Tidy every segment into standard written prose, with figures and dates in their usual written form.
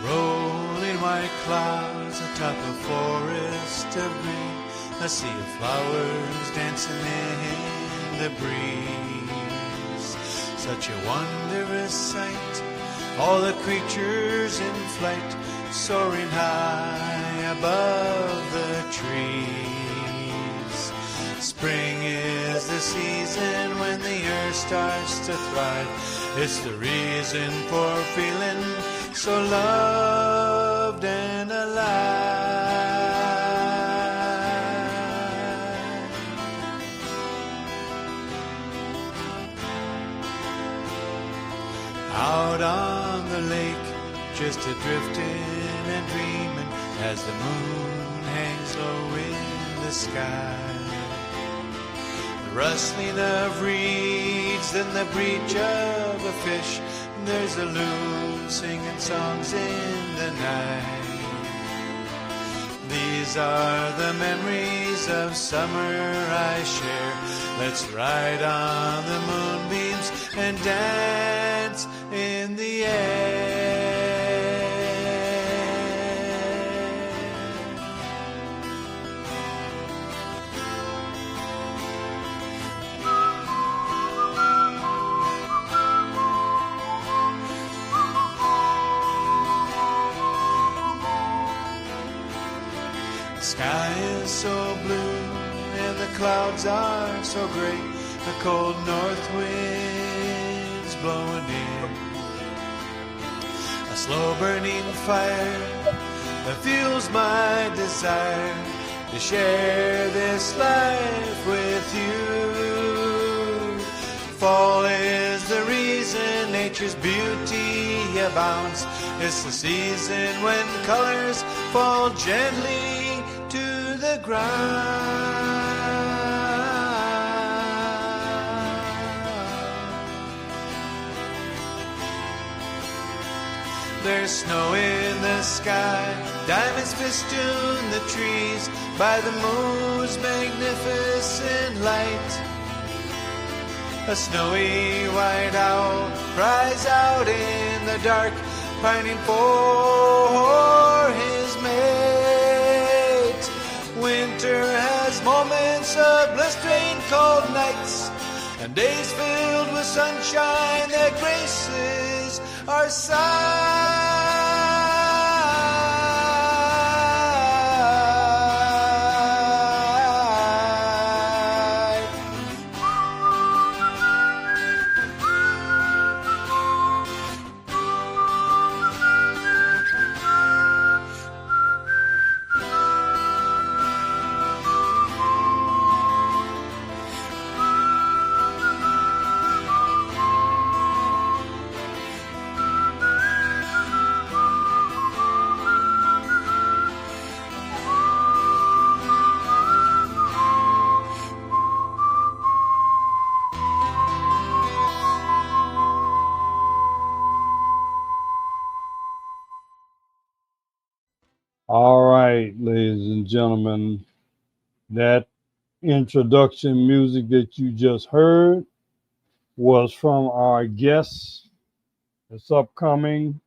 Rolling white clouds atop a forest of green, a sea of flowers dancing in the breeze. Such a wondrous sight, all the creatures in flight, soaring high above the trees. Spring is the season when the earth starts to thrive. It's the reason for feeling so loved and alive. Out on the lake, just a-drifting and dreaming as the moon hangs low in the sky. The rustling of reeds, then the breach of a fish. There's a loon singing songs in the night. These are the memories of summer I share. Let's ride on the moonbeams and dance in the air. The sky is so blue and the clouds are so gray. The cold north wind's blowing in. A slow burning fire that fuels my desire to share this life with you. Fall is the reason nature's beauty abounds. It's the season when colors fall gently to the ground. There's snow in the sky, diamonds festoon the trees by the moon's magnificent light. A snowy white owl cries out in the dark, pining for his mate. Winter has moments of blistering cold nights and days filled with sunshine that graces our sight. All right, ladies and gentlemen, that introduction music that you just heard was from our guest. It's upcoming,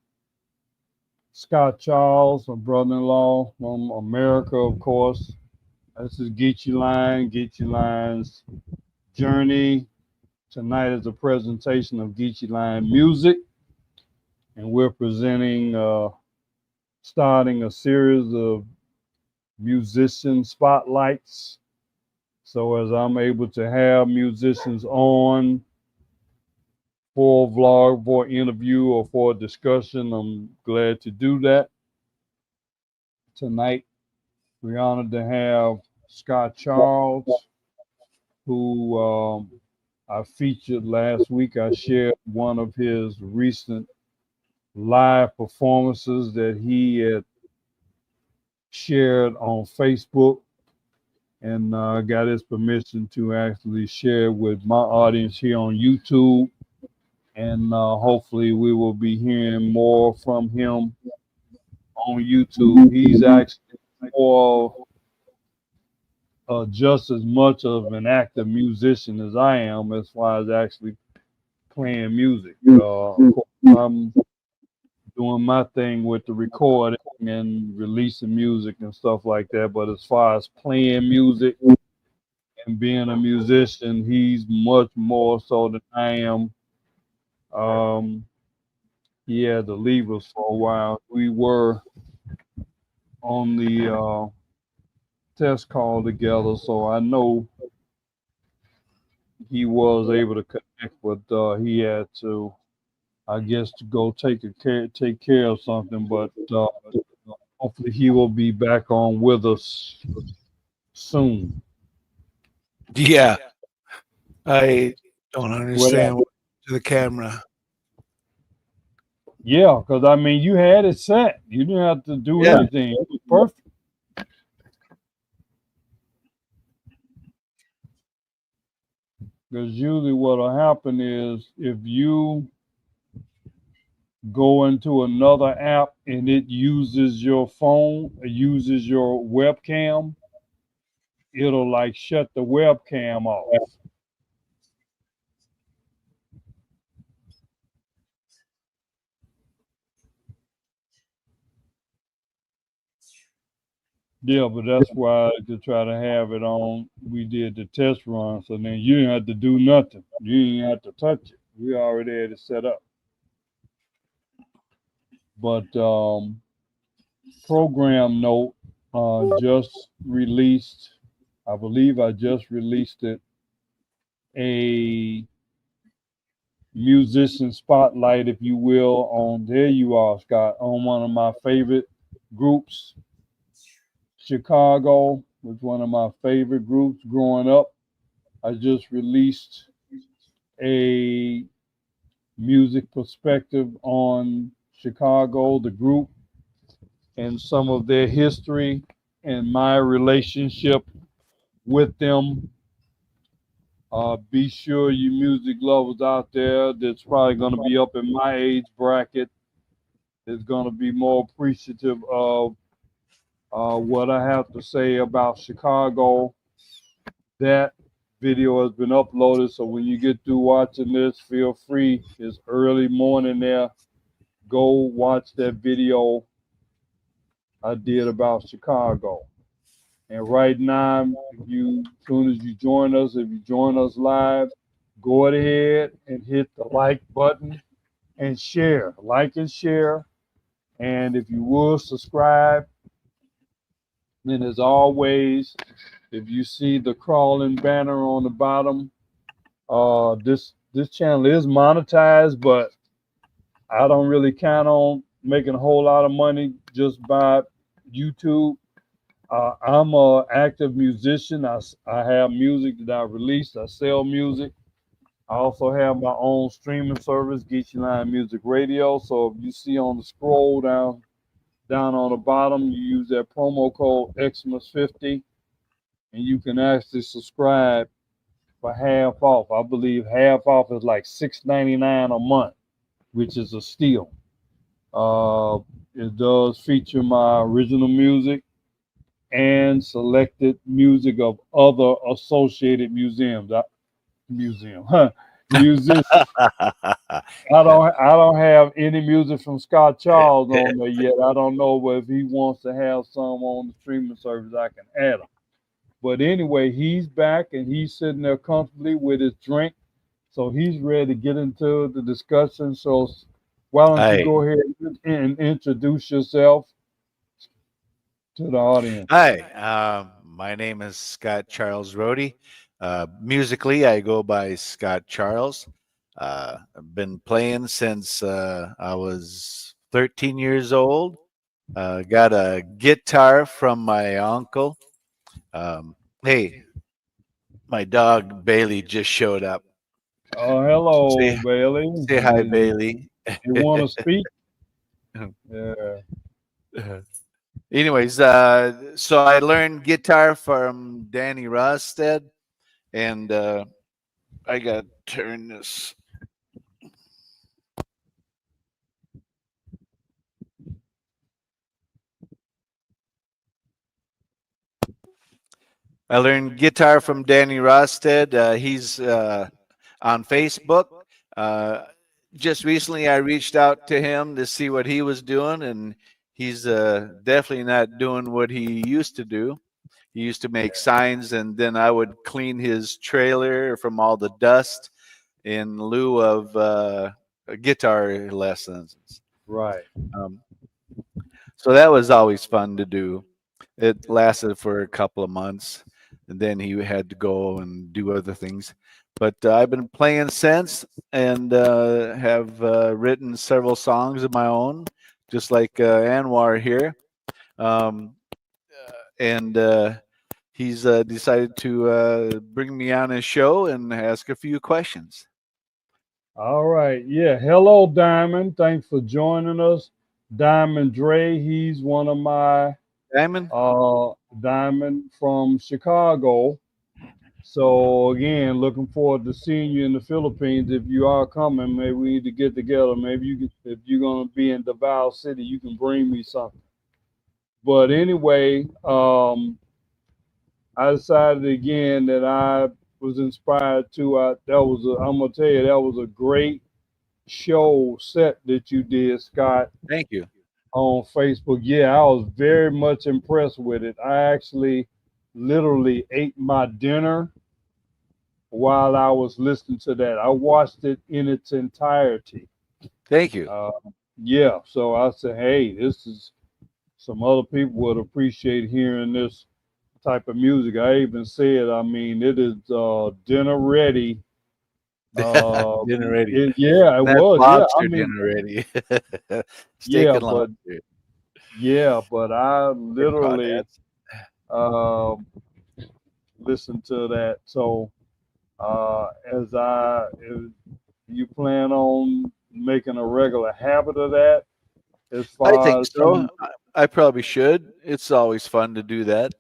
Scott Charles, my brother-in-law from America, of course. This is Geechee Line, Geechee Line's journey. Tonight is a presentation of Geechee Line music, and we're presenting starting a series of musician spotlights. So as I'm able to have musicians on for a vlog, for an interview, or for a discussion, I'm glad to do that. Tonight, we're honored to have Scott Charles, who I featured last week. I shared one of his recent live performances that he had shared on Facebook and got his permission to actually share with my audience here on YouTube. And hopefully, we will be hearing more from him on YouTube. He's actually more just as much of an active musician as I am, as far as actually playing music. Of course, I'm doing my thing with the recording and releasing music and stuff like that. But as far as playing music and being a musician, he's much more so than I am. Um, he had to leave us for a while. We were on the test call together, so I know he was able to connect, but he had to, I guess, to go take care of something. But hopefully, he will be back on with us soon. Yeah, I don't Well, understand what to the camera. yeah, because I mean, you had it set. You didn't have to do Yeah. anything. It was perfect. Because usually, what'll happen is if you go into another app and it uses your phone, uses your webcam, it'll like shut the webcam off. Yeah, but that's why to try to have it on, we did the test run. So then you didn't have to do nothing. You didn't have to touch it. We already had it set up. But program note just released, I believe I just released it, a musician spotlight, if you will, on there you are, Scott, on one of my favorite groups. Chicago was one of my favorite groups growing up. I just released a music perspective on Chicago, the group, and some of their history and my relationship with them. Be sure you music lovers out there that's probably going to be up in my age bracket is going to be more appreciative of what I have to say about Chicago. That video has been uploaded, so when you get through watching this, feel free. It's early morning there. Go watch that video I did about Chicago. And right now, as soon as you join us, if you join us live, go ahead and hit the like button and share. Like and share. And if you will subscribe, then as always, if you see the crawling banner on the bottom, this channel is monetized, but I don't really count on making a whole lot of money just by YouTube. I'm an active musician. I have music that I release. I sell music. I also have my own streaming service, Geechee Line Music Radio. So if you see on the scroll down on the bottom, you use that promo code Xmas50, and you can actually subscribe for half off. I believe half off is like $6.99 a month, which is a steal. Uh, it does feature my original music and selected music of other associated museum, musicians. I don't have any music from Scott Charles on there yet. I don't know if he wants to have some on the streaming service. I can add them. But anyway, he's back and he's sitting there comfortably with his drink, so he's ready to get into the discussion. So why don't you Hi. go ahead and introduce yourself to the audience? Hi. My name is Scott Charles Rohde. Musically, I go by Scott Charles. I've been playing since I was 13 years old. Got a guitar from my uncle. Hey, my dog Bailey just showed up. Oh, hello, Say, Bailey. say hi, Bailey. You want to speak? Yeah. Anyways, so I learned guitar from Danny Rosted, and I got to turn this. I learned guitar from Danny Rosted. He's on Facebook. Uh, just recently, I reached out to him to see what he was doing, and he's definitely not doing what he used to do. He used to make signs, and then I would clean his trailer from all the dust in lieu of guitar lessons. Right. Um, so that was always fun to do. It lasted for a couple of months, and then he had to go and do other things. But I've been playing since, and have written several songs of my own, just like Anwar here. Um, and he's decided to bring me on his show and ask a few questions. All right. Yeah. Hello, Diamond. Thanks for joining us. Diamond Dre, he's one of my Diamond? Diamond from Chicago. So again, looking forward to seeing you in the Philippines. If you are coming, maybe we need to get together. Maybe you can, if you're gonna be in Davao City, you can bring me something. But anyway, I decided again that I was inspired to. I'm gonna tell you that was a great show set that you did, Scott, Thank you. on Facebook. Yeah, I was very much impressed with it. I actually literally ate my dinner while I was listening to that. I watched it in its entirety. Thank you. Uh, yeah, so I said, hey, this is some other people would appreciate hearing this type of music. I even said, I mean, it is dinner ready. Dinner ready. Yeah, it That's was. Yeah, I lobster mean, dinner ready. Steak yeah, and but lobster. I Or literally crawdads. uh, listened to that. So if you plan on making a regular habit of that, as I far think as so. coming, I probably should. It's always fun to do that.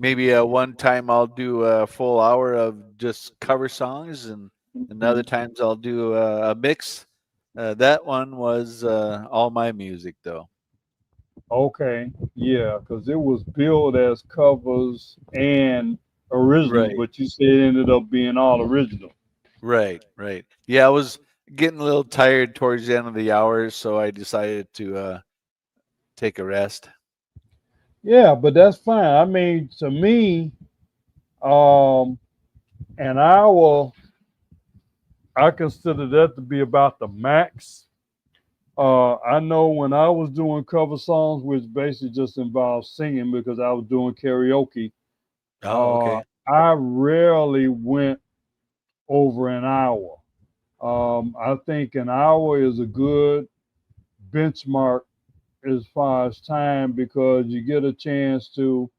Maybe one time I'll do a full hour of just cover songs, and other times I'll do a mix. That one was all my music, though. okay, yeah, because it was billed as covers and originals, Right, but you said it ended up being all original. right. Yeah, I was getting a little tired towards the end of the hour, so I decided to take a rest. Yeah, but that's fine. I mean, to me, um, an hour, I consider that to be about the max. I know when I was doing cover songs, which basically just involved singing because I was doing karaoke, Oh, okay. I rarely went over an hour. I think an hour is a good benchmark as far as time because you get a chance to,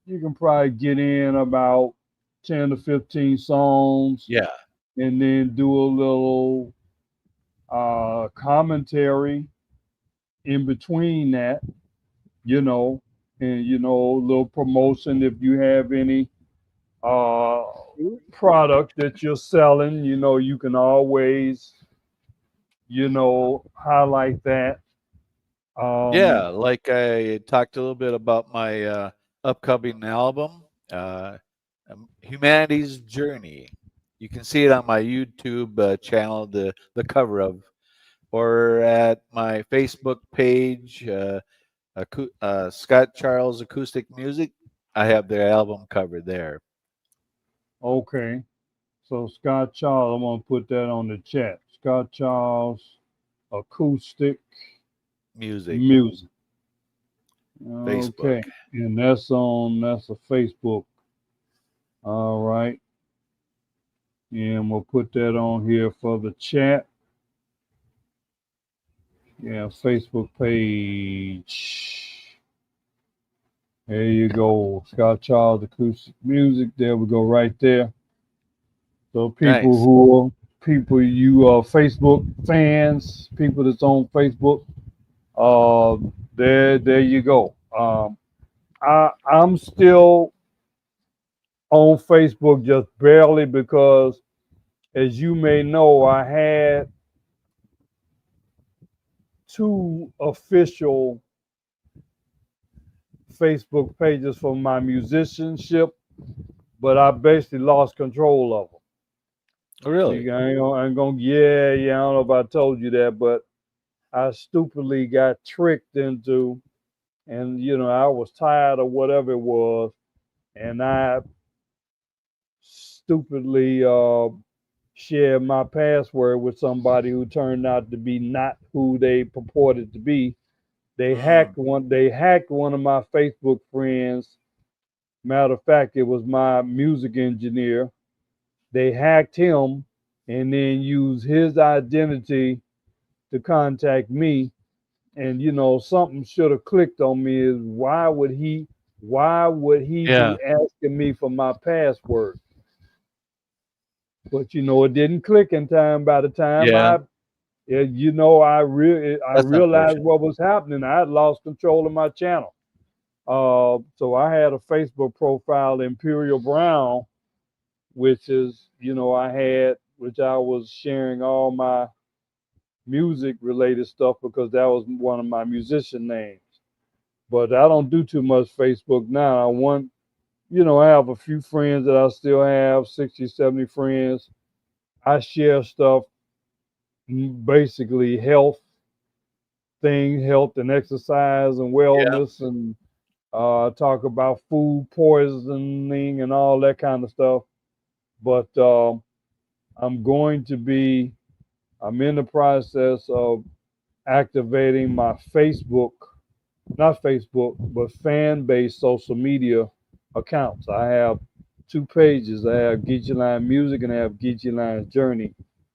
you can probably get in about 10 to 15 songs Yeah. and then do a little commentary in between that, you know, and a little promotion if you have any uh, product that you're selling. You can always, highlight that. Um, Yeah, like I talked a little bit about my upcoming album, Humanity's Journey. You can see it on my YouTube channel, the cover of, or at my Facebook page, Scott Charles Acoustic Music. I have their album cover there. okay, so Scott Charles, I'm gonna put that on the chat. Scott Charles acoustic Music, music. Facebook. Okay, and that's a Facebook. All right, and we'll put that on here for the chat. Yeah, Facebook page. There you go. Scott Charles Acoustic Music. There we go, right there. So Nice. people you Facebook fans, people that's on Facebook, There you go. I'm still on Facebook just barely because, as you may know, I had two official Facebook pages for my musicianship, but I basically lost control of them. Really? I ain't gonna, yeah. I don't know if I told you that, but I stupidly got tricked into, and I was tired of whatever it was, and I stupidly shared my password with somebody who turned out to be not who they purported to be. They Mm. hacked one. They hacked one of my Facebook friends. Matter of fact, it was my music engineer. They hacked him and then used his identity to contact me. And something should have clicked on me is why would he Yeah. be asking me for my password? But it didn't click in time. By the time Yeah. I That's realized unfortunate. what was happening. I had lost control of my channel. So I had a Facebook profile, Imperial Brown, which is, which I was sharing all my music related stuff because that was one of my musician names. But I don't do too much Facebook now. I have a few friends that I still have, 60, 70 friends. I share stuff, basically health and exercise and Yeah. wellness, and talk about food poisoning and all that kind of stuff. But I'm going to be, I'm in the process of activating my Facebook, not Facebook, but fan based social media accounts. I have two pages. I have Geechee Line Music and I have Geechee Line's Journey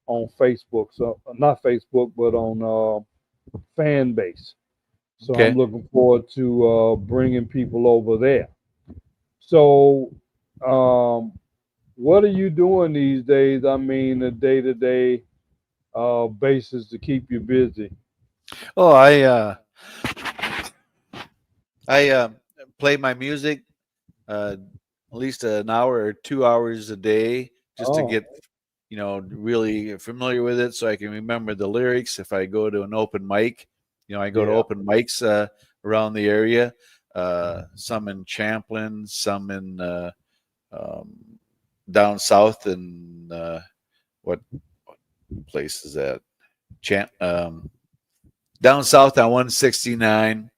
on Facebook. So, not Facebook, but on fan base. So I'm Okay. looking forward to bringing people over there. So, um, what are you doing these days? I mean, a day to day basis to keep you busy. Oh, I play my music uh, at least an hour or 2 hours a day just to Oh, get really familiar with it so I can remember the lyrics. If I go to an open mic, I go to yeah. open mics around the area. Some in Champlin, some in um, down south in what place is that? Down south on 169.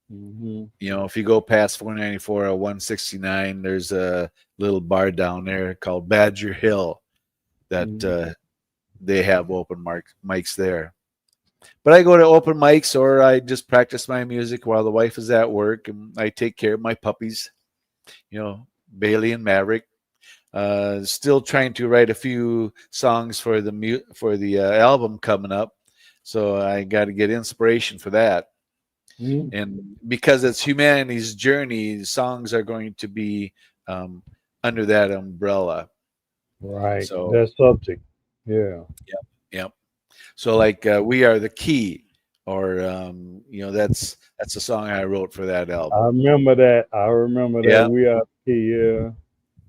Hmm. If you go past 494 or 169, there's a little bar down there called Badger Hill that Hmm. they have open mics there. But I go to open mics or I just practice my music while the wife is at work and I take care of my puppies, Bailey and Maverick. Still trying to write a few songs for the album coming up, so I got to get inspiration for that. Hmm. And because it's humanity's journey, songs are going to be um, under that umbrella. Right. So, That subject. Yeah. yep, yep. So, like, "We Are the Key," or that's a song I wrote for that album. I remember that. I remember that. Yeah, We are here.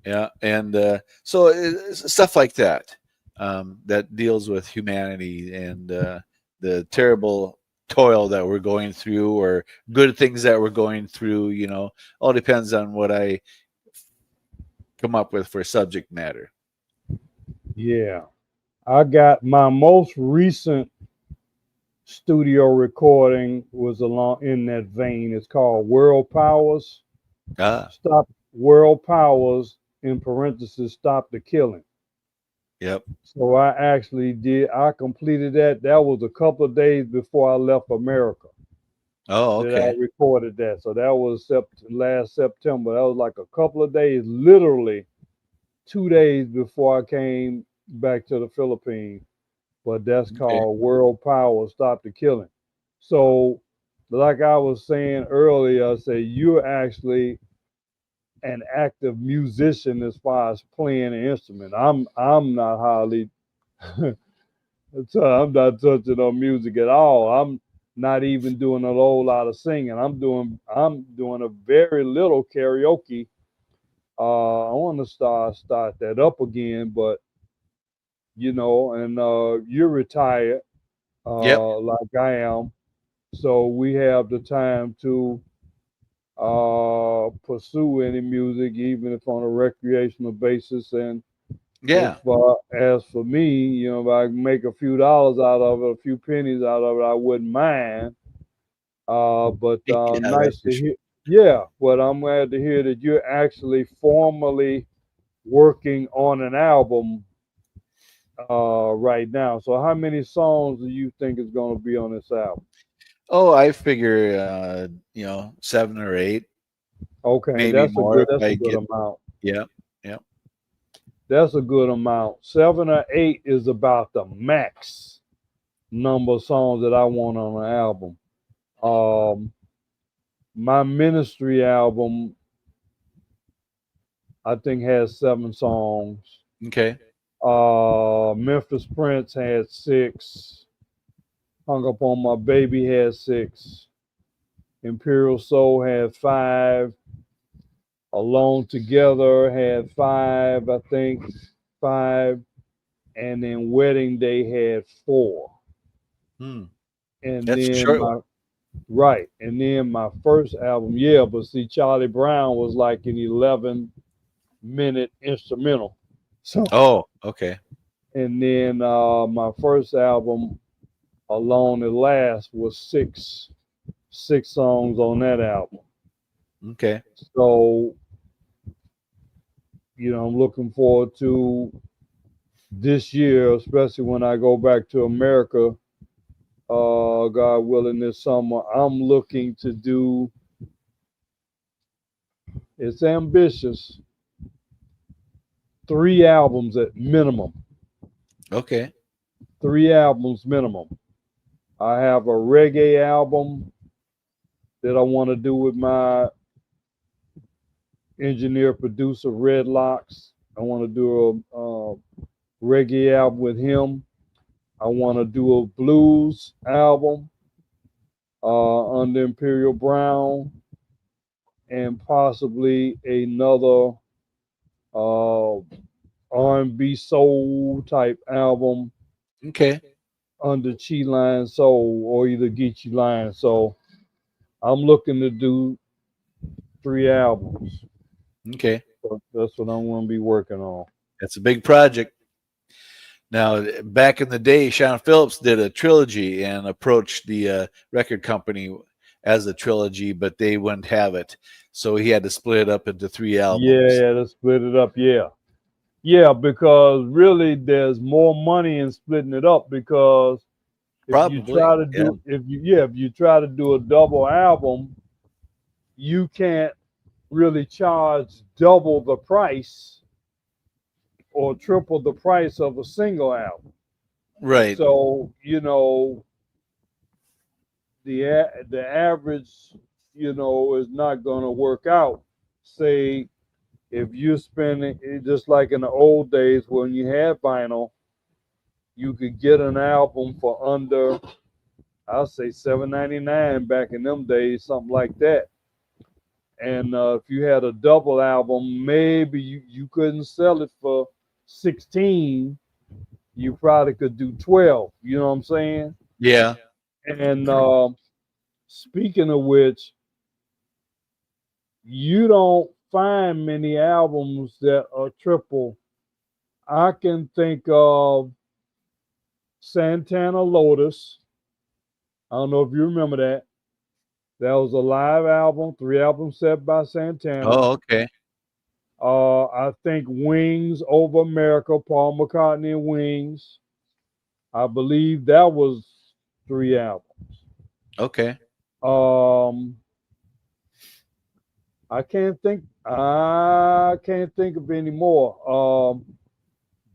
yeah, and so it's stuff like that that deals with humanity and the terrible toil that we're going through, or good things that we're going through. All depends on what I come up with for subject matter. Yeah. I got my most recent studio recording was along in that vein. It's called World Powers. Ah, Stop World Powers in parentheses. Stop the killing. yep. So I completed that. That was a couple of days before I left America Oh, that I okay. recorded that. So that was last September. That was like a couple of days, literally 2 days before I came back to the Philippines. But that's Okay. called World Power Stop the Killing. So, like I was saying earlier, I say you're actually an active musician as far as playing an instrument. I'm not hardly I'm not touching on music at all. not even doing a whole lot of singing. I'm doing a very little karaoke. I want to start that up again, but and you're retired, Yep. like I am, so we have the time to pursue any music, even if on a recreational basis. And if Yeah. as for me, if I can make a few dollars out of it, a few pennies out of it, I wouldn't mind. But Yeah, that's nice for to sure. hear. Yeah, but I'm glad to hear that you're actually formally working on an album right now. So how many songs do you think is going to be on this album? Oh, I figure 7 or 8, Okay, maybe more if that's a I good get. amount. Yeah. Yeah. That's a good amount. 7 or 8 is about the max number of songs that I want on an album. Um, my ministry album, I think, has 7 songs. Okay. Memphis Prince had 6. Hung Up on My Baby had 6. Imperial Soul had 5. Alone Together had 5, I think. 5. And then Wedding Day had 4. Hmm. And That's a then short one. right. And then my first album, yeah, but see, Charlie Brown was like an 11-minute instrumental. So, Oh, okay. and then my first album, Alone at Last, was six songs on that album. Okay. So, I'm looking forward to this year, especially when I go back to America. God willing, this summer, I'm looking to do. It's ambitious. 3 albums at minimum. Okay. 3 albums minimum. I have a reggae album that I want to do with my engineer producer Red Locks. I want to do a reggae album with him. I want to do a blues album under Imperial Brown, and possibly another uh, R&B soul type album Okay. under Chi Line Soul or either Geechee Line. So I'm looking to do 3 albums. Okay. So that's what I'm going to be working on. That's a big project. Now, back in the day, Sean Phillips did a trilogy and approached the record company as a trilogy, but they wouldn't have it. So he had to split it up into 3 albums. Yeah, let's split it up. Yeah. Yeah, because really there's more money in splitting it up, because Probably. Yeah. if you try to do a double album, you can't really charge double the price or triple the price of a single album. Right. So, the average, is not going to work out. Say if you're spending, just like in the old days when you had vinyl, you could get an album for under, I'll say $7.99 back in them days, something like that. And if you had a double album, maybe you couldn't sell it for 16. You probably could do 12. You know what I'm saying? Yeah. And speaking of which, you don't find many albums that are triple. I can think of Santana Lotus. I don't know if you remember that. That was a live album, 3 album set by Santana. Oh, okay. I think Wings Over America, Paul McCartney and Wings. I believe that was 3 albums. Okay. Um, I can't think of any more.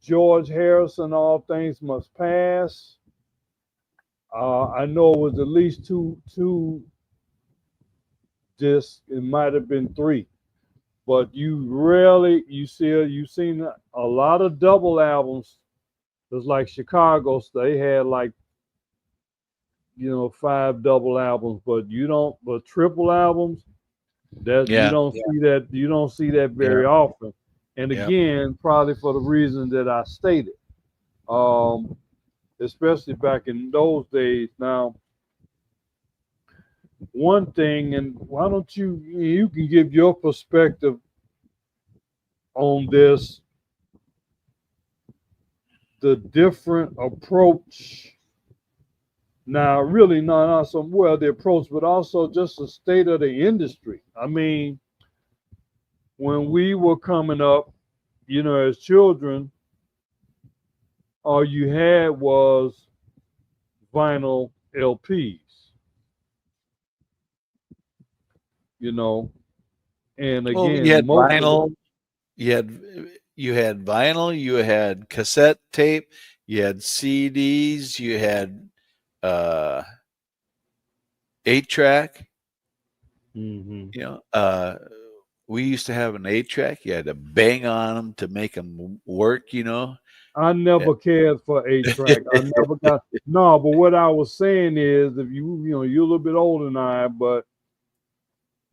George Harrison, All Things Must Pass. I know it was at least two discs. It might have been 3, but you've seen a lot of double albums. It's like Chicago. They had like 5 double albums, but triple albums, that Yeah. you don't see that Yeah. very often. And Yeah. again, probably for the reason that I stated. Um, Especially back in those days. Now, one thing, and why don't you can give your perspective on this, the different approach. Now, really, not so well the approach, but also just the state of the industry. I mean, when we were coming up, as children, all you had was vinyl LPs, you know, and Well, you again, had most of the vinyl. You had vinyl. You had cassette tape. You had CDs. You had uh, 8-track. Mhm. You know, we used to have an 8-track. You had to bang on them to make them work. I never cared for 8 track. I never got no, but what I was saying is if you're a little bit older than I, but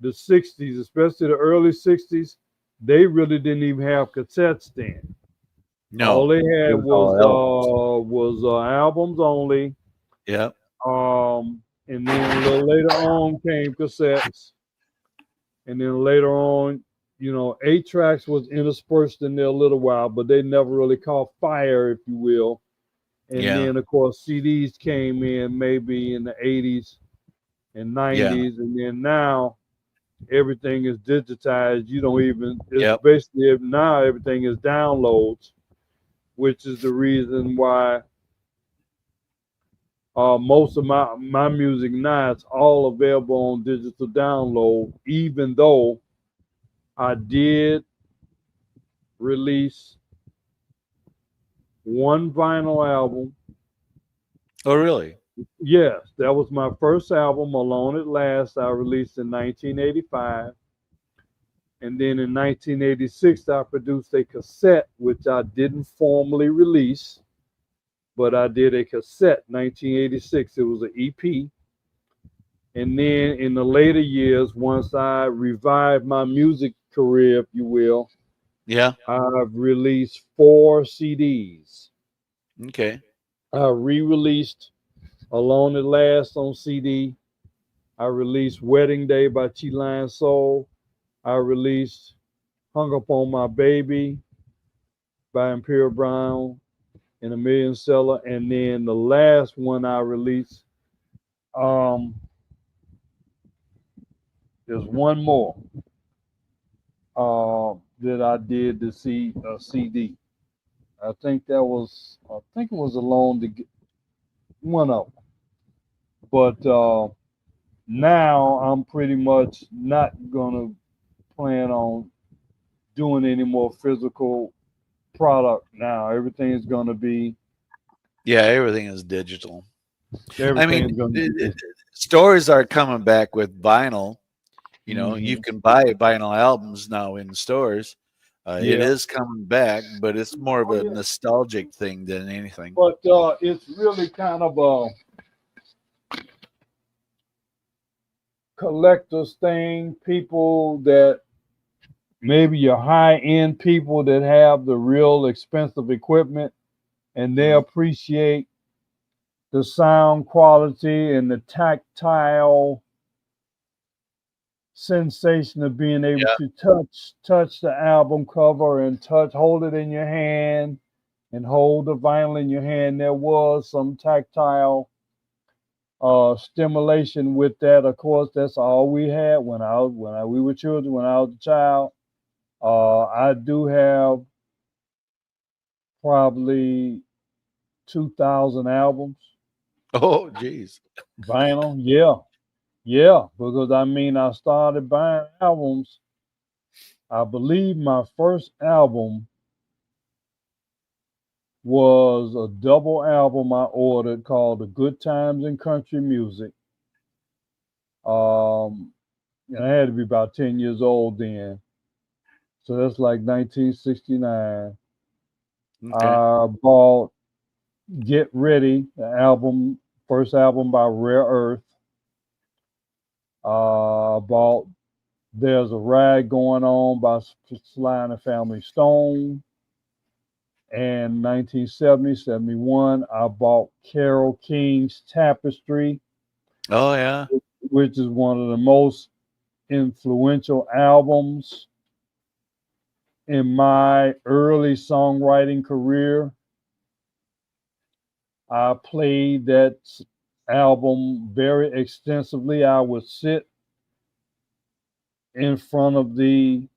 the 60s, especially the early 60s, they really didn't even have cassettes then. All No, they it had was all albums. was albums only. Yeah, And then a little later on came cassettes, and then later on, 8 tracks was interspersed in there a little while, but they never really caught fire, if you will. And yeah, then of course CDs came in maybe in the 80s and yeah, 90s, and then now everything is digitized. You don't even it's yep, basically now everything is downloads, which is the reason why most of my music now it's all available on digital download. Even though I did release one vinyl album. Oh, really? Yes, that was my first album, Alone at Last. I released in 1985. And then in 1986, I produced a cassette, which I didn't formally release, but I did a cassette 1986. It was an EP. And then in the later years, once I revived my music career, if you will, Yeah. I've released 4 CDs. Okay. I re released Alone at Last on CD. I released Wedding Day by T Lion Soul. I released Hung Up on My Baby by Imperial Brown and a Million Seller. And then the last one I released, um, there's one more that I did to see a CD. I think it was Alone to get one of them. But now I'm pretty much not gonna plan on doing any more physical product now. Yeah, everything is digital. I mean, Everything's gonna be digital. stores are coming back with vinyl. You Hmm. can buy vinyl albums now in stores. It Yeah. is coming back, but it's more of Oh a yeah. nostalgic thing than anything. But it's really kind of a collector's thing. People that maybe your high end people that have the real expensive equipment and they Mhm. appreciate the sound quality and the tactile sensation of being able Yeah, to touch the album cover and hold it in your hand and hold the vinyl in your hand. There was some tactile stimulation with that. Of course, that's all we had we were children. When I was a child, I do have probably 2,000 albums Oh, geez. vinyl. Yeah, yeah. Because I mean, I started buying albums. I believe my first album was a double album I ordered called The Good Times in Country Music. Um, and I had to be about 10 years old then. So that's like 1969. Okay. I bought Get Ready, the album first album by Rare Earth. Bought There's a Rag Going On by Sly and the Family Stone. And 1970, 71, I bought Carole King's Tapestry, Oh yeah. which is one of the most influential albums in my early songwriting career. I played that album very extensively. I would sit in front of the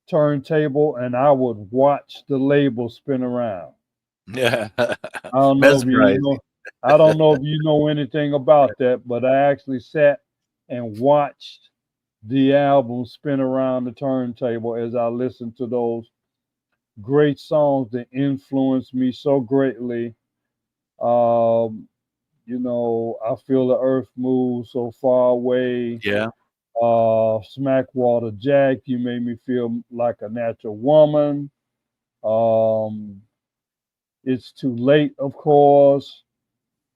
turntable and I would watch the label spin around. Yeah. I don't know if you Mesmerizing. know. I don't know if you know anything about that, but I actually sat and watched the album spin around the turntable as I listened to those great songs that influenced me so greatly. Um, I feel the earth move so far away. Yeah. Smackwater Jack, you made me feel like a natural woman. Um, it's too late, of course.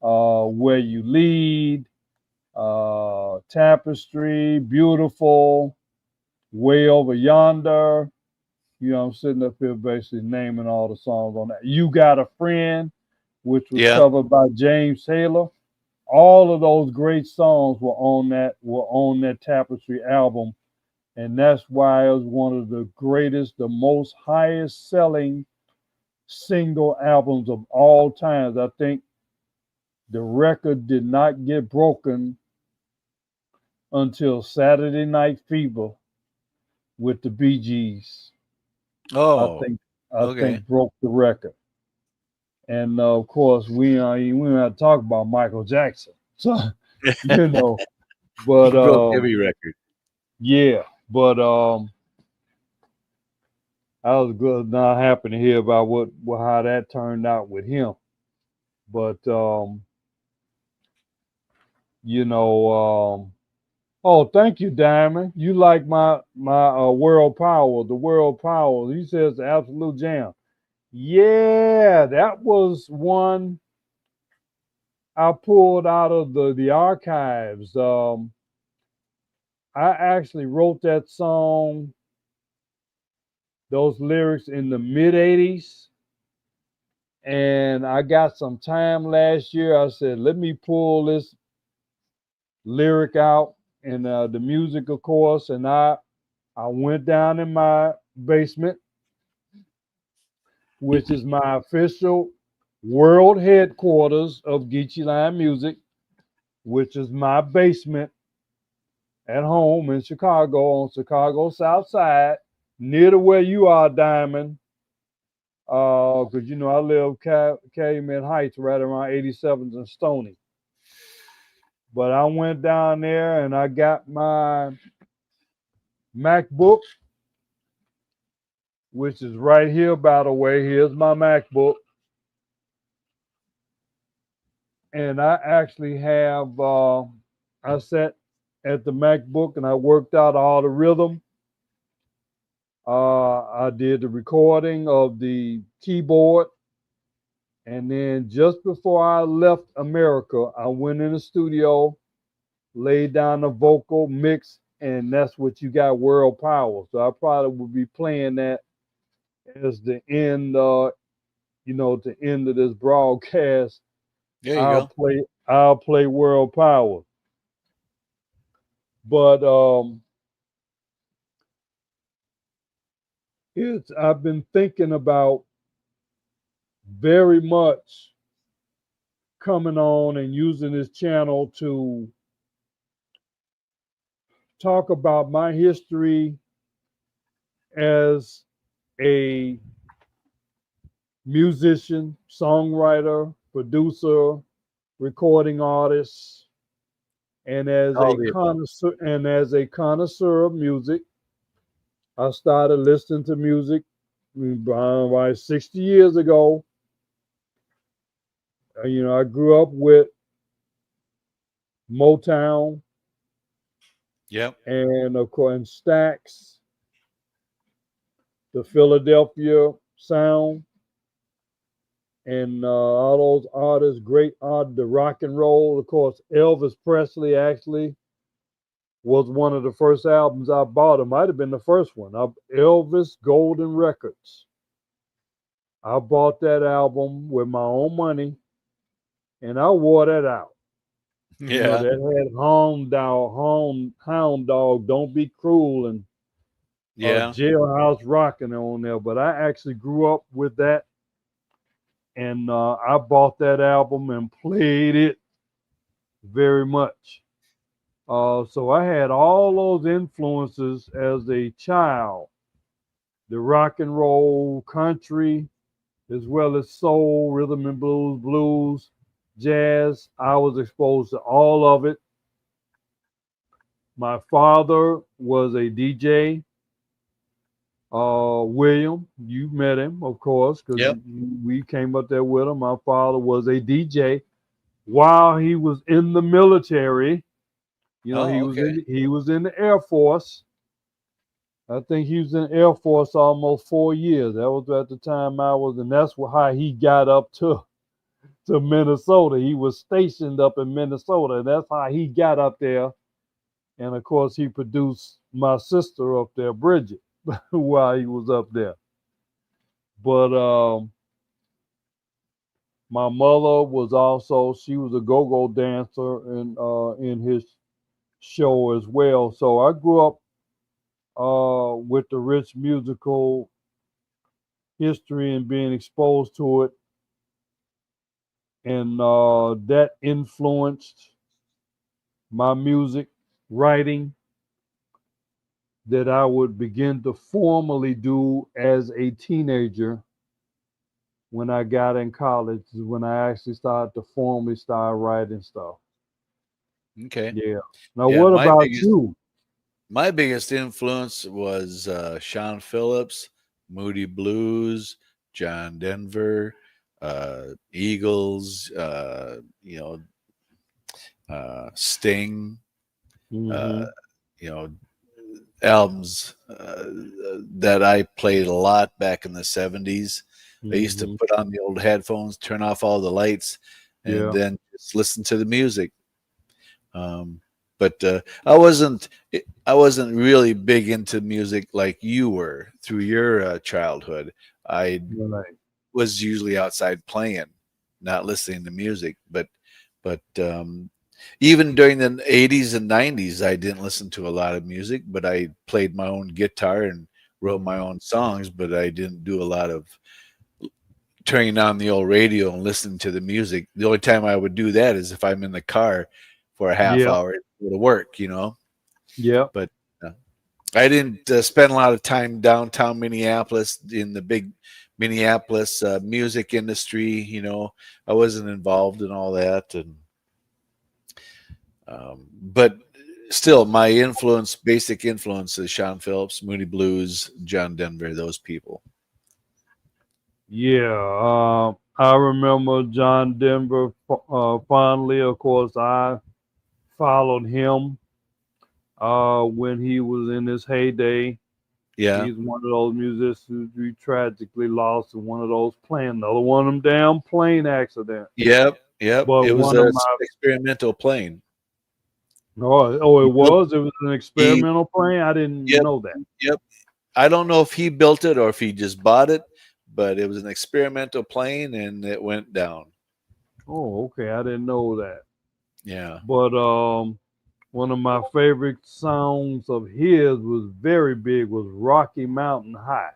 Where you lead, Tapestry, Beautiful, Way Over Yonder. I'm sitting up here basically naming all the songs on that. You Got a Friend, which was Yeah. covered by James Taylor. All of those great songs were on that Tapestry album, and that's why it was one of the greatest, the most highest selling single albums of all times. I think the record did not get broken until Saturday Night Fever with the Bee Gees. I Oh, think I okay. think broke the record. And of course, we don't have to talk about Michael Jackson. So you know, He but broke every record. yeah, but I was good not happy to hear about how that turned out with him. But you know, oh, thank you, Diamond. You like my World Power, the World Power. He says the absolute jam. Yeah, that was one I pulled out of the archives. I actually wrote that song, those lyrics in the mid '80s, and I got some time last year. I said, let me pull this lyric out and the music, of course, and I went down in my basement, which is my official world headquarters of Geechee Line Music, which is my basement at home in Chicago on Chicago South Side, near to where you are, Diamond. Because I live Calumet Heights, right around 87th and Stony. But I went down there and I got my MacBook, which is right here, by the way. Here's my MacBook. And I actually have, I sat at the MacBook and I worked out all the rhythm. I did the recording of the keyboard. And then just before I left America, I went in the studio, laid down the vocal mix, and that's what you got, World Power. So I probably would be playing that as the end, the end of this broadcast. There you I'll go. play I'll play World Power. But I've been thinking about very much coming on and using this channel to talk about my history as a musician, songwriter, producer, recording artist, and as All a the above. connoisseur of music. I started listening to music about 60 years ago. I grew up with Motown Yep. and of course and Stax, the Philadelphia sound. and all those artists, great art, the rock and roll. Of course, Elvis Presley actually was one of the first albums I bought. It might have been the first one. Elvis Golden Records. I bought that album with my own money, and I wore that out. You know, Yeah. that had Hound Dog, Don't Be Cruel, and Yeah. Jailhouse Rockin' on there. But I actually grew up with that, and I bought that album and played it very much. So I had all those influences as a child, the rock and roll, country, as well as soul, rhythm and blues, jazz. I was exposed to all of it. My father was a DJ. William, you met him, of course, because Yep. we came up there with him. My father was a DJ while he was in the military. You know, Oh, okay. he was in the Air Force. I think he was in the Air Force almost 4 years. That was at the time I was, and that's how he got up to Minnesota. He was stationed up in Minnesota, and that's how he got up there. And of course, he produced my sister up there, Bridget, while he was up there. But my mother was also, she was a go-go dancer in his show as well. So I grew up with the rich musical history and being exposed to it, and that influenced my music writing that I would begin to formally do as a teenager. When I got in college is when I actually started to formally start writing stuff. Okay. Yeah. Now, Yeah. what about you? My biggest influence was Sean Phillips, Moody Blues, John Denver, Eagles, Sting, uh, Hmm. you know, albums that I played a lot back in the 70s. I used to Hmm. put on the old headphones, turn off all the lights, and Yeah. then just listen to the music. Um, but I wasn't really big into music like you were through your childhood. I Right. was usually outside playing, not listening to music. But even during the 80s and 90s, I didn't listen to a lot of music, but I played my own guitar and wrote my own songs. But I didn't do a lot of turning on the old radio and listening to the music. The only time I would do that is if I'm in the car for a half Yeah. hour to go to work. Yeah. But uh, I didn't spend a lot of time downtown Minneapolis in the big Minneapolis music industry. I wasn't involved in all that, and but still, my basic influence, is Sean Phillips, Moody Blues, John Denver, those people. Yeah. I remember John Denver fondly. Of course, I followed him when he was in his heyday. Yeah. He's one of those musicians we tragically lost in one of those another one of them damn plane accidents. Yep. Yep. But It was one of a my experimental plane. oh, He built. it was an He. experimental plane. I didn't Yep. know that. Yep. I don't know if he built it or if he just bought it, but it was an experimental plane and it went down. Oh, okay, I didn't know that. Yeah. But one of my favorite songs of his was very big was Rocky Mountain High.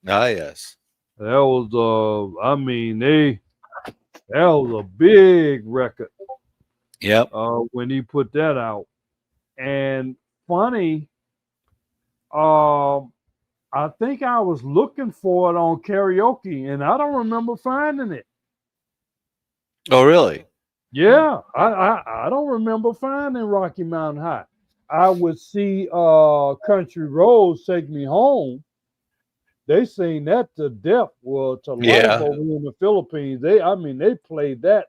Ah, yes. That was I mean that was a big record Yep. when he put that out. And funny, um I think I was looking for it on karaoke and I don't remember finding it. Oh, really? Yeah, I don't remember finding Rocky Mountain High. I would see Country Roads Take Me Home. They sing that to death, well, to life Yeah. over here in the Philippines. They played that.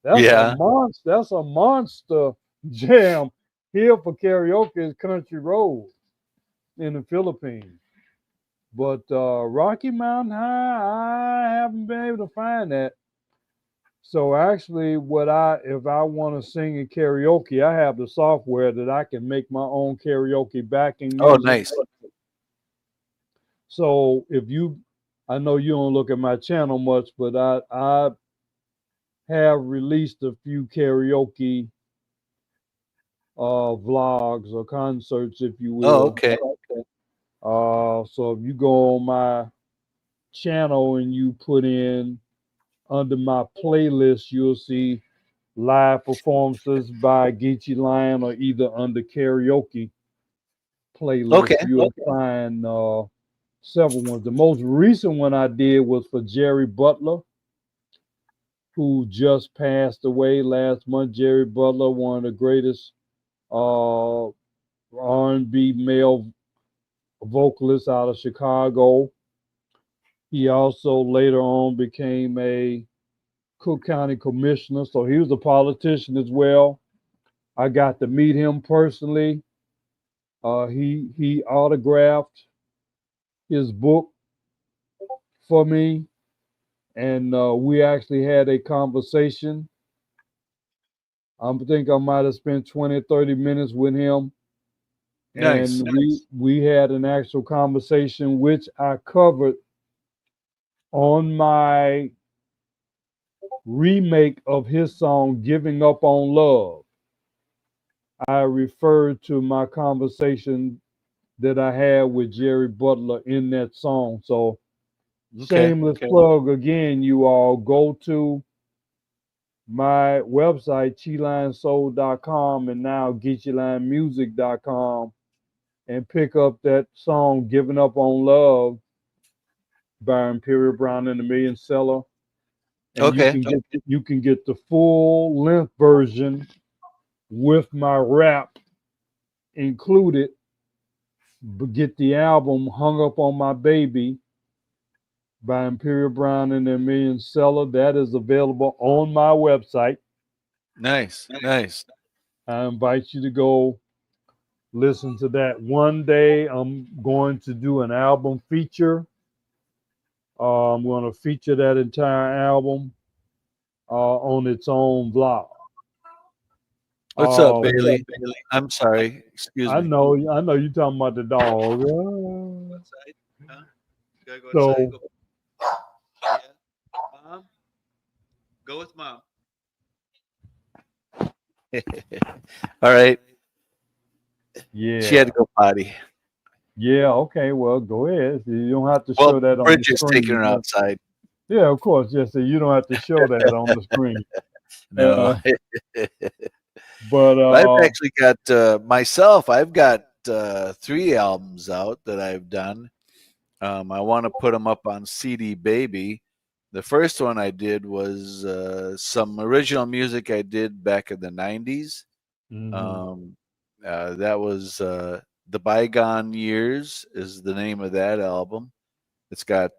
Yeah. That's a monster jam here for karaoke is Country Road in the Philippines. But Rocky Mountain High, I haven't been able to find that. So actually, if I want to sing in karaoke, I have the software that I can make my own karaoke backing Oh, music. nice. So I know you don't look at my channel much, but I have released a few karaoke vlogs or concerts, if you Oh, will. okay. So if you go on my channel and you put in under my playlist, you'll see live performances by Geechee Lion, or either under karaoke playlist, Okay. you'll find several ones. The most recent one I did was for Jerry Butler, who just passed away last month. Jerry Butler, one of the greatest R&B male vocalists out of Chicago. He also later on became a Cook County commissioner, so he was a politician as well. I got to meet him personally. He autographed his book for me, and we actually had a conversation. I think I might have spent 20, 30 minutes with him, Nice. and we had an actual conversation, which I covered on my remake of his song "Giving Up on Love." I referred to my conversation that I had with Jerry Butler in that song. So Okay. shameless plug again, you all go to my website, chilinesoul.com, and now geecheelinemusic.com, and pick up that song "Giving Up on Love" by Imperial Brown and the Million Seller. And Okay. you can get the full length version with my rap included. But get the album "Hung Up on My Baby" by Imperial Brown and the Million Seller. That is available on my website. Nice. Nice. I invite you to go listen to that. One day I'm going to do an album feature. I'm going to feature that entire album on its own vlog. What's up, Uh, Bailey? I'm sorry. Excuse me. I know you're talking about the dog. Outside? Huh? Gotta go outside. So Go. Yeah. Mom, go with mom. All right. yeah, She had to go potty. yeah. Okay, well, go ahead. You don't have to Well, show that on the Bridget's screen. taking her outside. Yeah, of course. Yes, so you don't have to show that on the screen. No. But I've actually got myself. I've got 3 albums out that I've done. I want to put them up on CD Baby. The first one I did was some original music I did back in the 90s. That was The Bygone Years is the name of that album. It's got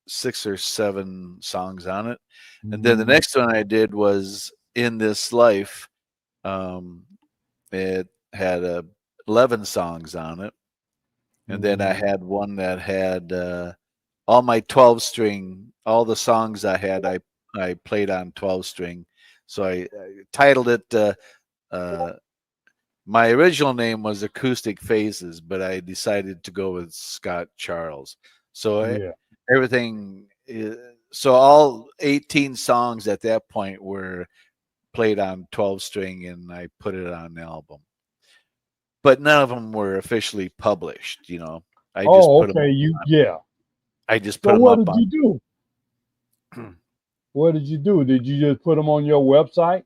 6 or 7 songs on it. And then the next one I did was In This Life. It had 11 songs on it. And then I had one that had all my 12 string, all the songs I had, I played on 12 string. So I titled it, my original name was Acoustic Phases, but I decided to go with Scott Charles. So everything, so all 18 songs at that point were played on 12 string, and I put it on an album. But none of them were officially published, you know. I just put them on. I just put them up. So what did you do? What did you do? Did you just put them on your website?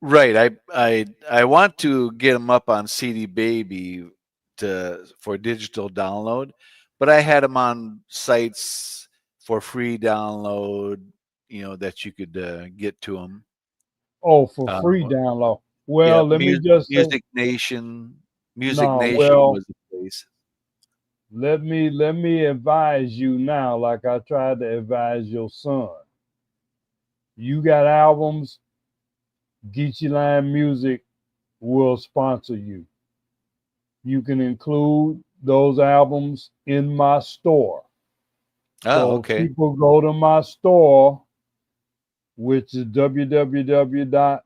Right. I want to get them up on CD Baby for digital download, but I had them on sites for free download, you know, that you could get to them. Oh, for free download. Well, let me just say, Music Nation was the place. Let me advise you now, like I tried to advise your son. You got albums, Geechee Line Music will sponsor you. You can include those albums in my store. Oh, So okay. people go to my store, which is www.nownew.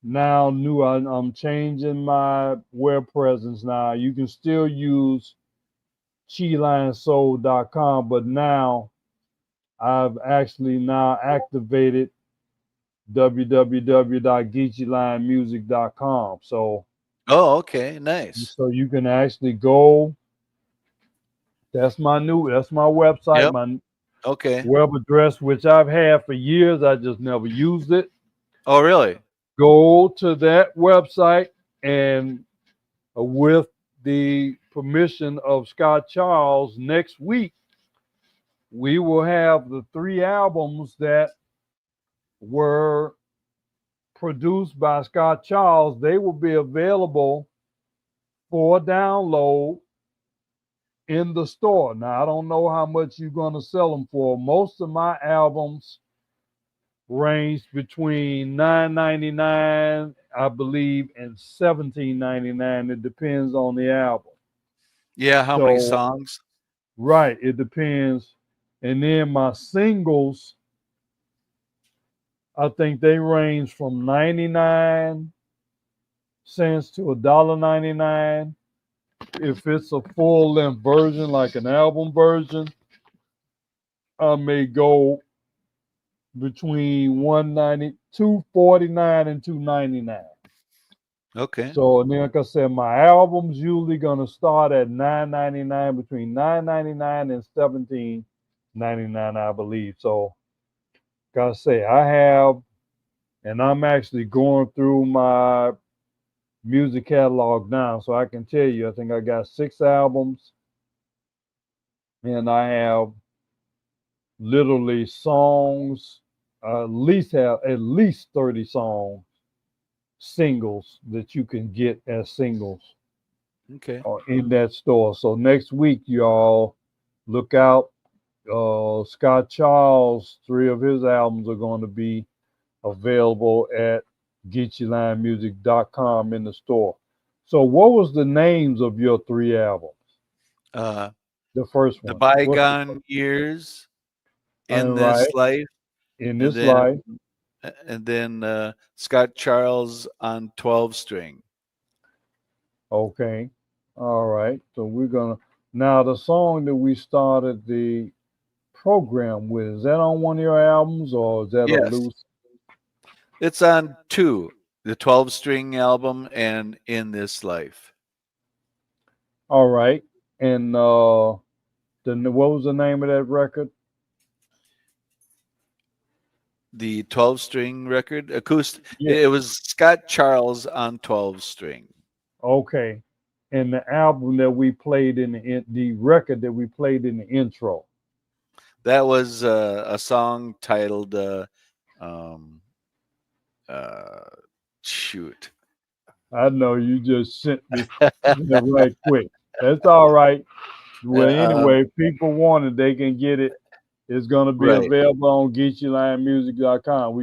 I'm changing my web presence now. You can still use chilionsoul.com, but now I've actually now activated www.geechylionmusic.com. Oh, okay. Nice. So you can actually go. That's my website, Yep. my Okay. web address, which I've had for years. I just never used it. Oh, really? Go to that website, and with the permission of Scott Charles, next week we will have the 3 albums that were produced by Scott Charles. They will be available for download in the store. Now, I don't know how much you're going to sell them for. Most of my albums range between $9.99, I believe, and $17.99. It depends on the album. Yeah. How many So, songs? right, it depends. And then my singles, I think they range from 99 cents to $1.99. If it's a full length version, like an album version, I may go between 190, 249 and 299. Okay. So, and then, like I said, my album's usually gonna start at 9.99, between 9.99 and 17.99, I believe. So, gotta say, I have, and I'm actually going through my music catalog now, so I can tell you, I think I got 6 albums, and I have literally songs. At least 30 songs, singles that you can get as singles Okay. in that store. So next week, y'all look out. Scott Charles, 3 of his albums are going to be available at GeeChyLionMusic.com in the store. So, what was the names of your 3 albums? Uh, The first the one. What's the bygone years, in right this life, in and this life? then Scott Charles on 12 string. Okay. All right. So we're gonna now the song that we started the program with, is that on one of your albums or is that a Yes, loose? it's on 2, the 12 string album and In This Life. All right. And what was the name of that record? The 12 string record, acoustic. Yeah. It was Scott Charles on 12 string. Okay. And the album that we played the record that we played in the intro. That was a song titled um, uh, shoot. I know you just sent me that right quick. That's all right. Well, anyway, if people want it, they can get it. It's gonna be Right. available on GeeChyLionMusic.com.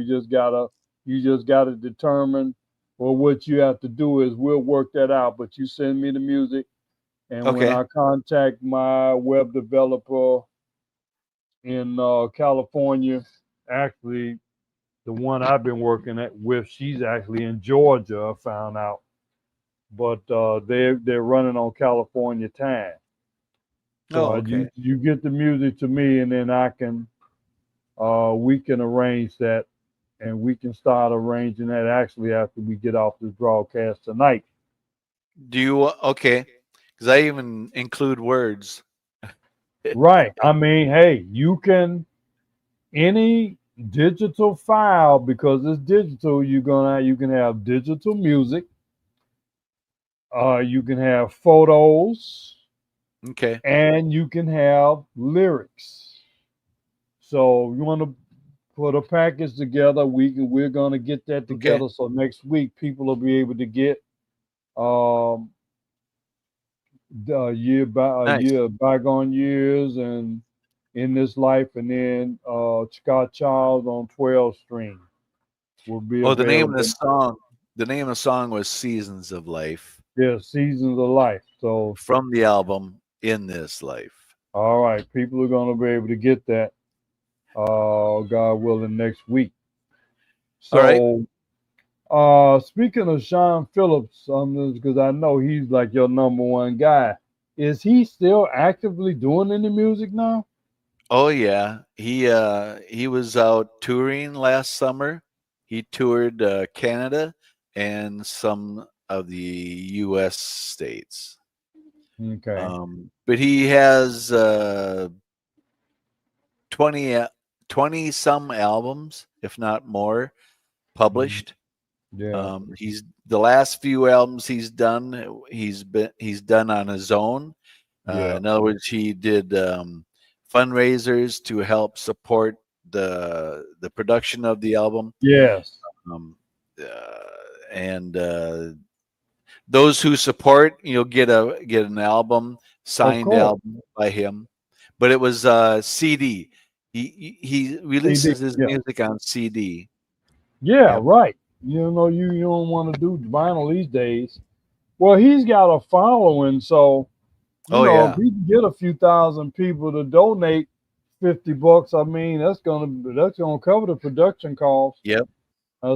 You just gotta determine. Well, what you have to do is we'll work that out. But you send me the music, and when Okay. I contact my web developer in California, actually the one I've been working with, she's actually in Georgia. I found out, but they're running on California time. So Oh, okay. you get the music to me, and then we can arrange that, and we can start arranging that actually after we get off this broadcast tonight. Do you okay? Because I even include words. Right. I mean, hey, you can any digital file, because it's digital. You can have digital music. You can have photos, Okay. and you can have lyrics. So you want to put a package together. We're gonna get that Okay. together. So next week people will be able to get um a Nice. year bygone years and in this life, and then Scott Charles on 12 string will be Oh, the name of the available. song. The name of the song was Seasons of Life. Yeah, Seasons of Life. So, from the album In This Life. all right, people are going to be able to get that, God willing, next week. All right. So, speaking of Sean Phillips, because I know he's like your number one guy, is he still actively doing any music now? Oh yeah, he was out touring last summer. He toured Canada and some of the U.S. states. Okay. But he has 20, 20 some albums, if not more, Mhm. published. Yeah. He's the last few albums he's done. He's done on his own. Yeah. In other words, he did fundraisers to help support the production of the album. Yes. Um, and those who support, get an album, Of signed course. album by him. But it was CD. He CD. releases his Yeah. music on CD. Yeah. Yep. Right. You don't want to do vinyl these days. Well, he's got a following, so Oh if yeah. he can get a few thousand people to donate $50, I mean that's gonna cover the production costs. Yep.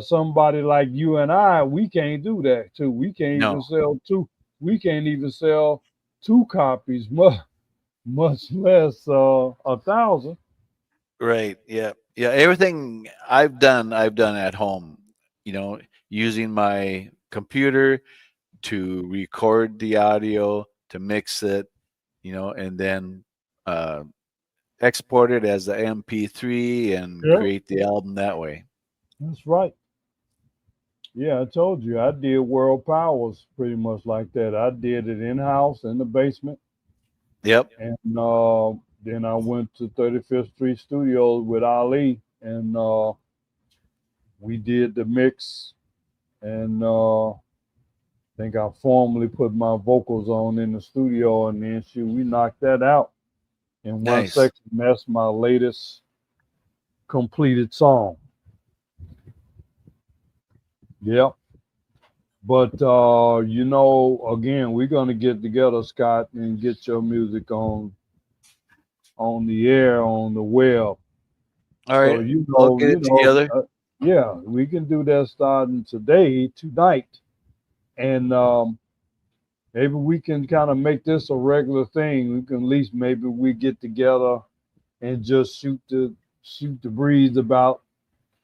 Somebody like you and I, we can't do that too. We can't even No. sell two. We can't even sell two copies, much less 1,000. Right. Yeah. Yeah. Everything I've done at home, using my computer to record the audio, to mix it, and then uh, export it as a MP3 and Yeah, create the album that way. that's right. Yeah, I told you I did World Powers pretty much like that. I did it in house in the basement, Yep. and then I went to 35th Street Studios with Ali, and we did the mix, and think I formally put my vocals on in the studio, and then we knocked that out in one Nice. section. That's my latest completed song. Yep. But again, we're gonna get together, Scott, and get your music on the air, on the web. All So right. I'll get it together. yeah, we can do that starting tonight, and maybe we can kind of make this a regular thing. We can at least maybe we get together and just shoot the breeze about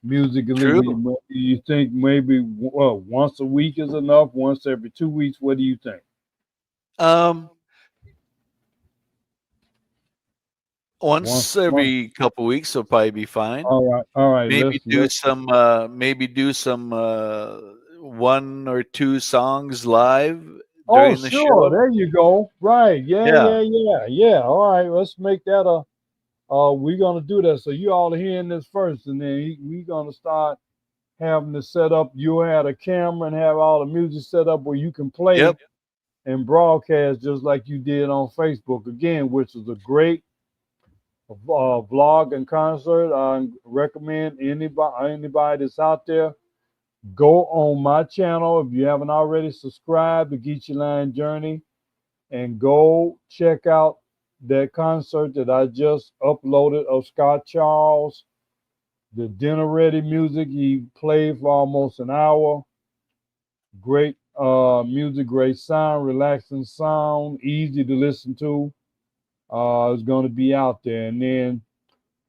musically. True. You think maybe once a week is enough? Once every 2 weeks? What do you think? Um, Once once a month. every couple weeks will probably be fine. All right. Maybe do some one or two songs live Oh, during the sure. show. There you go. Right. Yeah, Yeah. yeah, yeah, yeah. All right. Let's make that a. We're gonna do that. So you all are hearing this first, and then we're gonna start having to set up. You had a camera and have all the music set up where you can play Yep. and broadcast just like you did on Facebook again, which is a great vlog and concert. I recommend anybody that's out there go on my channel if you haven't already subscribed to Geechee Line Journey and go check out that concert that I just uploaded of Scott Charles. The dinner ready music he played for almost an hour. Great music, great sound, relaxing sound, easy to listen to. It's going to be out there. And then,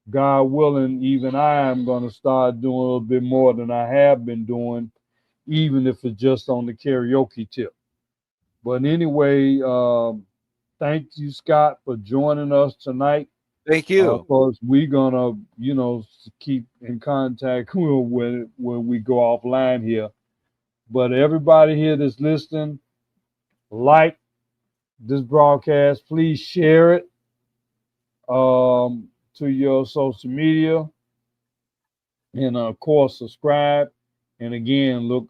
God willing, even I am going to start doing a little bit more than I have been doing, even if it's just on the karaoke tip. But anyway, thank you, Scott, for joining us tonight. Thank Of you. course, we're gonna, keep in contact when we go offline here. But everybody here that's listening, like this broadcast, please share it to your social media, and of course, subscribe. And again, look,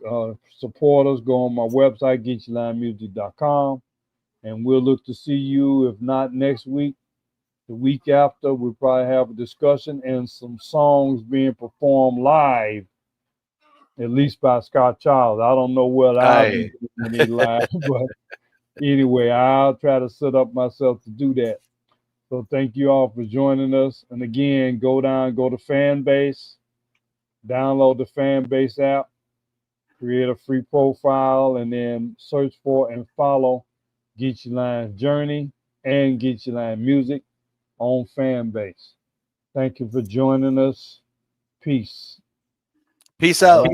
support us. Go on my website, geecheelinemusic.com, and we'll look to see you. If not next week, the week after, we'll probably have a discussion and some songs being performed live at least by Scott Charles. I don't know what I'll be Aye. doing when he live, but anyway, I'll try to set up myself to do that. So thank you all for joining us. And again, go to Fanbase, download the Fanbase app, create a free profile, and then search for and follow Geechee Line's Journey and Geechee Line Music on Fanbase. Thank you for joining us. Peace. Peace out.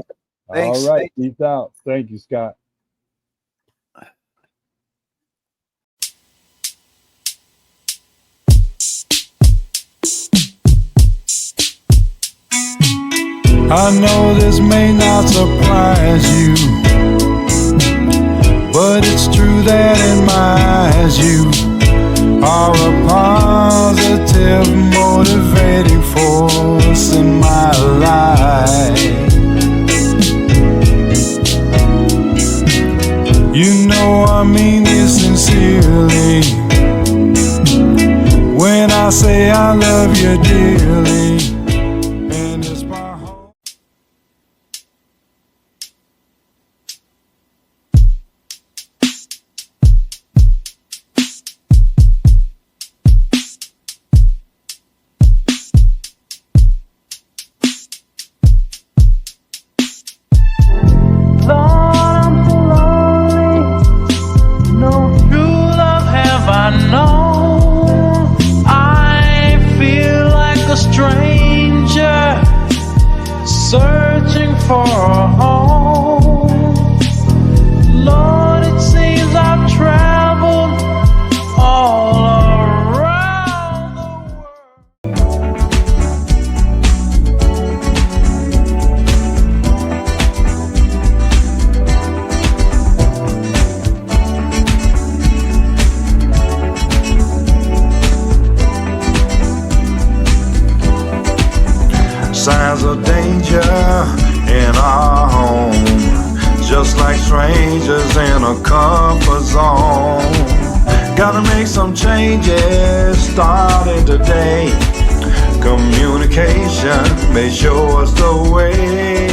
Thanks. All right. Peace out. Thank you, Scott. I know this may not surprise you, but it's true that in my eyes you are a positive motivating force in my life. You know I mean this sincerely when I say I love you dearly. Searching for a home. Lord, it seems I've traveled all around the Signs of danger in our home, just like strangers in a comfort zone. Gotta make some changes starting today. Communication may show us the way.